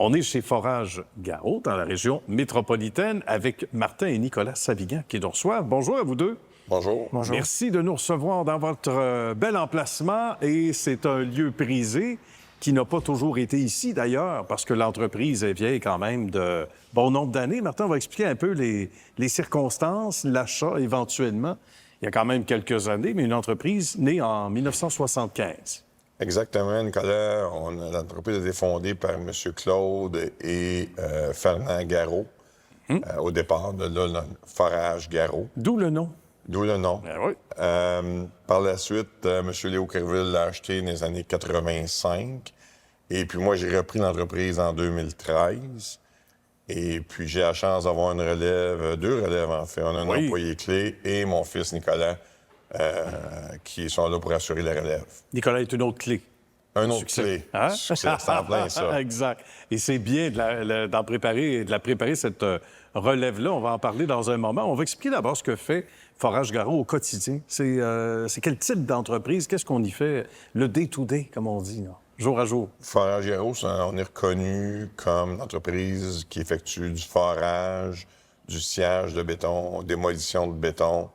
On est chez Forage Garot, dans la région métropolitaine, avec Martin et Nicolas Savigan qui nous reçoivent. Bonjour à vous deux. Bonjour. Bonjour. Merci de nous recevoir dans votre bel emplacement. Et c'est un lieu prisé qui n'a pas toujours été ici, d'ailleurs, parce que l'entreprise est vieille quand même de bon nombre d'années. Martin, on va expliquer un peu les circonstances, l'achat éventuellement. Il y a quand même quelques années, mais une entreprise née en 1975. Exactement, Nicolas. L'entreprise a été fondée par M. Claude et Fernand Garot. Au départ, de là, le Forage Garot. D'où le nom. D'où le nom. Ben oui. Par la suite, M. Léo Kerville l'a acheté dans les années 85. Et puis moi, j'ai repris l'entreprise en 2013. Et puis j'ai la chance d'avoir une relève, deux relèves en fait. On a un employé clé et mon fils Nicolas qui sont là pour assurer la relève. Nicolas est une autre clé. Un autre Succès. clé. Hein? Succès, c'est en plein ça. Exact. Et c'est bien de la préparer, cette relève-là. On va en parler dans un moment. On va expliquer d'abord ce que fait Forage Garot au quotidien. C'est quel type d'entreprise? Qu'est-ce qu'on y fait? Le day-to-day, comme on dit, là. Jour à jour. Forage Garot, on est reconnu comme l'entreprise qui effectue du forage, du sciage de béton, démolition de béton,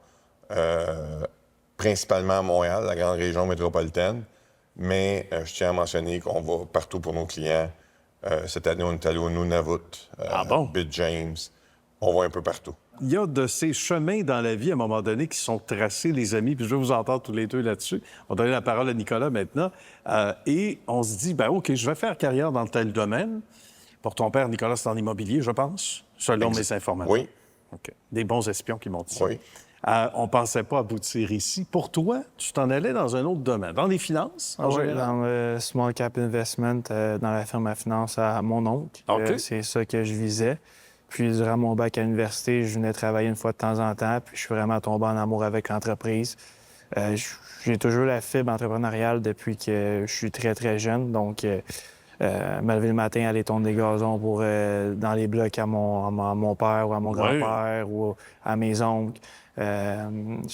principalement à Montréal, la grande région métropolitaine. Mais je tiens à mentionner qu'on va partout pour nos clients. Cette année, on est allé au Nunavut, Bill James. On va un peu partout. Il y a de ces chemins dans la vie, à un moment donné, qui sont tracés, les amis, puis je vais vous entendre tous les deux là-dessus. On va donner la parole à Nicolas maintenant. Et on se dit, ben OK, je vais faire carrière dans tel domaine. Pour ton père, Nicolas, c'est en immobilier, je pense, selon mes informations. Oui. OK. Des bons espions qui m'ont dit ça. Oui. On ne pensait pas aboutir ici. Pour toi, tu t'en allais dans un autre domaine, dans les finances, en général? Dans le small cap investment, dans la firme à finance à mon oncle. OK. C'est ça que je visais. Puis, durant mon bac à l'université, je venais travailler une fois de temps en temps. Puis, je suis vraiment tombé en amour avec l'entreprise. J'ai toujours la fibre entrepreneuriale depuis que je suis très, très jeune. Donc, me lever le matin, aller tondre des gazons pour, dans les blocs à mon père ou à mon grand-père ou à mes oncles. Je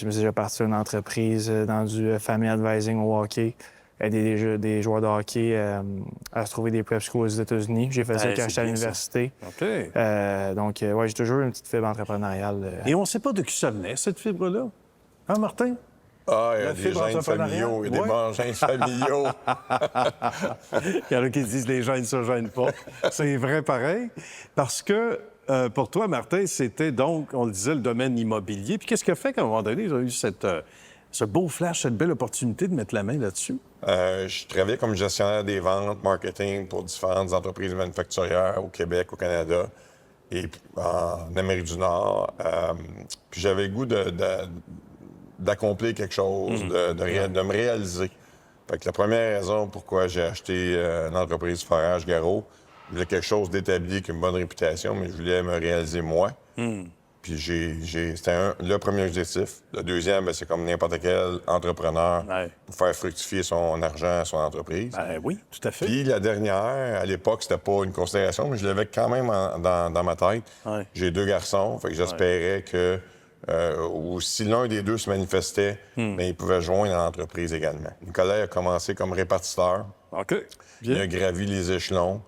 me suis déjà parti d'une entreprise dans du family advising au hockey, aider des joueurs de hockey à se trouver des prep schools aux États-Unis. J'ai fait ça quand j'étais à l'université. OK. Donc, ouais, j'ai toujours une petite fibre entrepreneuriale. Et on ne sait pas de qui ça venait, cette fibre-là. Hein, Martin? Ah, il y a La des fibre gènes familiaux. Il y a des bons gènes familiaux. Il y en a qui disent les gens ne se gênent pas. C'est vrai pareil. Parce que pour toi, Martin, c'était donc, on le disait, le domaine immobilier. Puis qu'est-ce qui a fait qu'à un moment donné, tu as eu ce beau flash, cette belle opportunité de mettre la main là-dessus? Je travaillais comme gestionnaire des ventes, marketing pour différentes entreprises manufacturières au Québec, au Canada et en Amérique du Nord. Puis j'avais le goût d'accomplir quelque chose, de me réaliser. Fait que la première raison pourquoi j'ai acheté l'entreprise Forage Garot, je voulais quelque chose d'établi, avec une bonne réputation, mais je voulais me réaliser moi. Puis c'était le premier objectif. Le deuxième, c'est comme n'importe quel entrepreneur pour faire fructifier son argent, son entreprise. Ben oui, tout à fait. Puis la dernière, à l'époque, c'était pas une considération, mais je l'avais quand même dans ma tête. Ouais. J'ai deux garçons, fait que j'espérais que ou si l'un des deux se manifestait, bien, il pouvait joindre l'entreprise également. Nicolas a commencé comme répartiteur. OK. Il a gravi les échelons.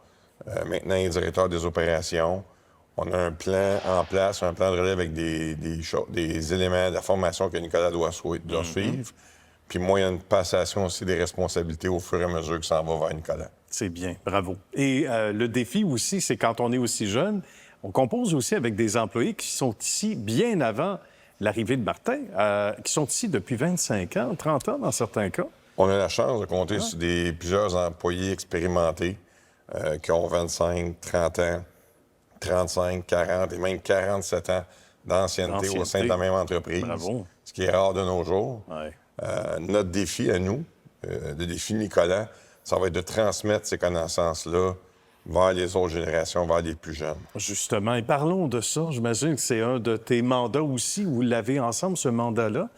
Maintenant, il est directeur des opérations. On a un plan en place, un plan de relève avec des éléments de la formation que Nicolas doit suivre. Puis moi, il y a une passation aussi des responsabilités au fur et à mesure que ça en va vers Nicolas. C'est bien, bravo. Et le défi aussi, c'est quand on est aussi jeune, on compose aussi avec des employés qui sont ici bien avant l'arrivée de Martin, qui sont ici depuis 25 ans, 30 ans dans certains cas. On a la chance de compter sur plusieurs employés expérimentés qui ont 25, 30 ans, 35, 40 et même 47 ans d'ancienneté au sein de la même entreprise. Bravo. Ce qui est rare de nos jours. Ouais. Notre défi à nous, le défi de Nicolas, ça va être de transmettre ces connaissances-là vers les autres générations, vers les plus jeunes. Justement, et parlons de ça. J'imagine que c'est un de tes mandats aussi, vous l'avez ensemble, ce mandat-là,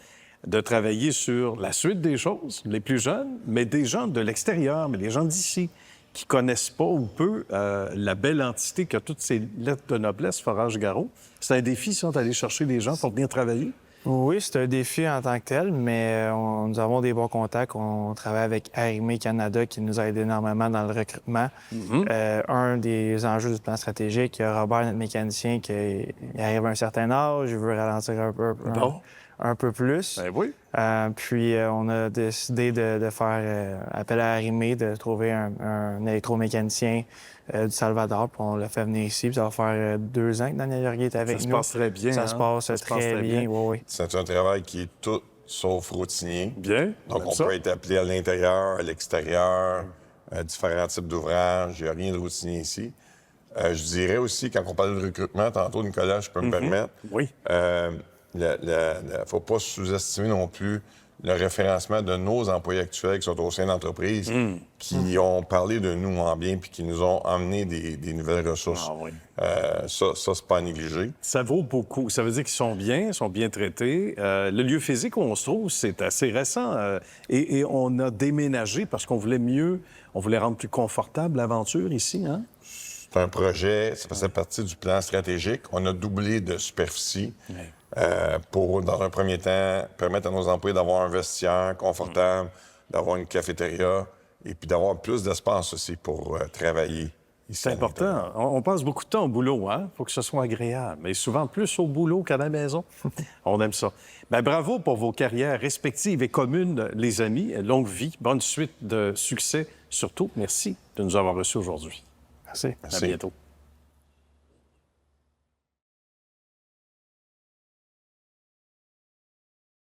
de travailler sur la suite des choses, les plus jeunes, mais des gens de l'extérieur, mais les gens d'ici, qui connaissent pas ou peu la belle entité qui a toutes ces lettres de noblesse, Forage Garot. C'est un défi, ça, d'aller chercher des gens pour venir travailler? Oui, c'est un défi en tant que tel, mais nous avons des bons contacts. On travaille avec Arrimé Canada qui nous aide énormément dans le recrutement. Un des enjeux du plan stratégique, il y a Robert, notre mécanicien, qui arrive à un certain âge, il veut ralentir un peu plus. Ben oui. Puis on a décidé de faire appel à Arrimé, de trouver un électromécanicien du Salvador, puis on l'a fait venir ici. Puis ça va faire 2 ans que Daniel Yorguet est avec nous. Ça se passe très bien. Ça se passe très bien, oui. C'est un travail qui est tout sauf routinier. Bien. Donc, on peut être appelé à l'intérieur, à l'extérieur, différents types d'ouvrages. Il n'y a rien de routinier ici. Je dirais aussi, quand on parle de recrutement, tantôt, Nicolas, je peux me permettre, Oui. il ne faut pas sous-estimer non plus le référencement de nos employés actuels qui sont au sein d'entreprises, qui ont parlé de nous en bien puis qui nous ont amené des nouvelles ressources. Ah oui. Ça c'est pas à négliger. Ça vaut beaucoup. Ça veut dire qu'ils sont bien traités. Le lieu physique où on se trouve, c'est assez récent. Et on a déménagé parce qu'on voulait on voulait rendre plus confortable l'aventure ici, hein? C'est un projet, ça faisait partie du plan stratégique. On a doublé de superficie. Oui. Pour, dans un premier temps, permettre à nos employés d'avoir un vestiaire confortable, d'avoir une cafétéria et puis d'avoir plus d'espace aussi pour travailler ici. C'est important. On passe beaucoup de temps au boulot, hein? Il faut que ce soit agréable. Mais souvent plus au boulot qu'à la maison. On aime ça. Bien, bravo pour vos carrières respectives et communes, les amis. Longue vie, bonne suite de succès. Surtout, merci de nous avoir reçus aujourd'hui. Merci. À bientôt.